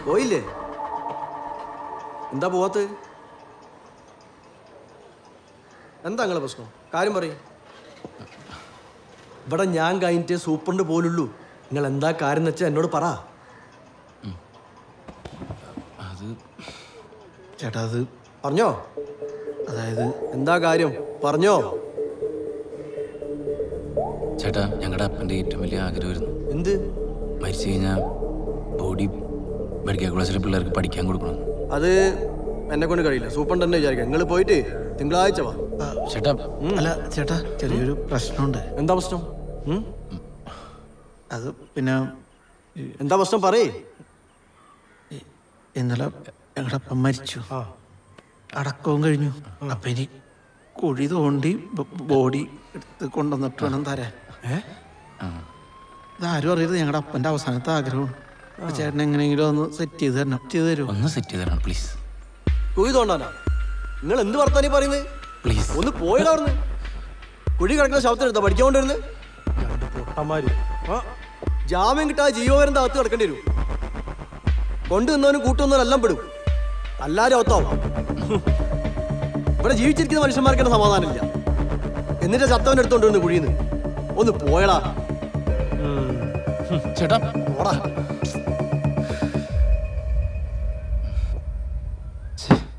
പോയില്ലേ? എന്താ പോവാത്ത? എന്താ നിങ്ങളെ പ്രശ്നം? കാര്യം പറയും. ഇവിടെ ഞാൻ കഴിഞ്ഞിട്ട് സൂപ്പറിൻ്റെ പോലുള്ളൂ. നിങ്ങൾ എന്താ കാര്യം എന്ന് വെച്ചാൽ എന്നോട് പറ. അത് ചേട്ടാ, അത് പറഞ്ഞോ. അതായത് എന്താ കാര്യം പറഞ്ഞോ. ചേട്ടാ, ഞങ്ങളുടെ അപ്പൻ്റെ ഏറ്റവും വലിയ ആഗ്രഹമായിരുന്നു എന്ത്? മരിച്ചു കഴിഞ്ഞാൽ ബോഡി മെഡിക്കൽ കോളേജിലെ പിള്ളേർക്ക് പഠിക്കാൻ കൊടുക്കണം. അത് എന്നെ കൊണ്ട് കഴിയില്ല. സൂപ്പർ തന്നെ വിചാരിക്കാം. നിങ്ങൾ പോയിട്ട് തിങ്കളാഴ്ച വാ. ചേട്ടാ, അല്ല ചേട്ടാ, ചെറിയൊരു പ്രശ്നമുണ്ട്. എന്താ പ്രശ്നം? അത് പിന്നെ എന്താ പ്രശ്നം പറയേ. ഇന്നലെ ഞങ്ങളുടെ അപ്പം മരിച്ചു. അടക്കവും കഴിഞ്ഞു. അപ്പം ഇനി കുഴി തോണ്ടി ബോഡി എടുത്ത് കൊണ്ടുവന്നിട്ട് വേണം തരാൻ. ഇതാരും അറിയരുത്. ഞങ്ങളുടെ അപ്പൻ്റെ അവസാനത്തെ ആഗ്രഹമാണ്. ചേട്ടൻ എങ്ങനെയെങ്കിലും ഒന്ന് സെറ്റ് ചെയ്ത് തരണം. ചെയ്തു തരുമോ? ഒന്ന് സെറ്റ് ചെയ്ത് തരണം പ്ലീസ്. കുഴി തോണ്ടാനാ? നിങ്ങൾ എന്ത് വർത്താനീ പറയുന്നത്? പ്ലീസ് ഒന്ന് പോയിടാ അവിടുന്ന്. കുഴി കിടക്കുന്ന ശവത്തിനെടുത്താ പഠിക്കാൻ കൊണ്ടുവരുന്നത്? പൊട്ടന്മാര്. ജാമ്യം കിട്ടാതെ ജീവപര്യന്തം അകത്ത് കിടക്കേണ്ടി വരും. കൊണ്ടുവന്നവനും കൂട്ടുവന്നവനും എല്ലാം പെടും. എല്ലാവരും അകത്താവും. ഇവിടെ ജീവിച്ചിരിക്കുന്ന മനുഷ്യന്മാർക്ക് തന്നെ സമാധാനമില്ല. എന്നിട്ട് ചത്തവൻ എടുത്തോണ്ട് വരുന്നു കുഴിന്ന്. ഒന്ന് പോയടാ. ചേട്ടാ പോടാ.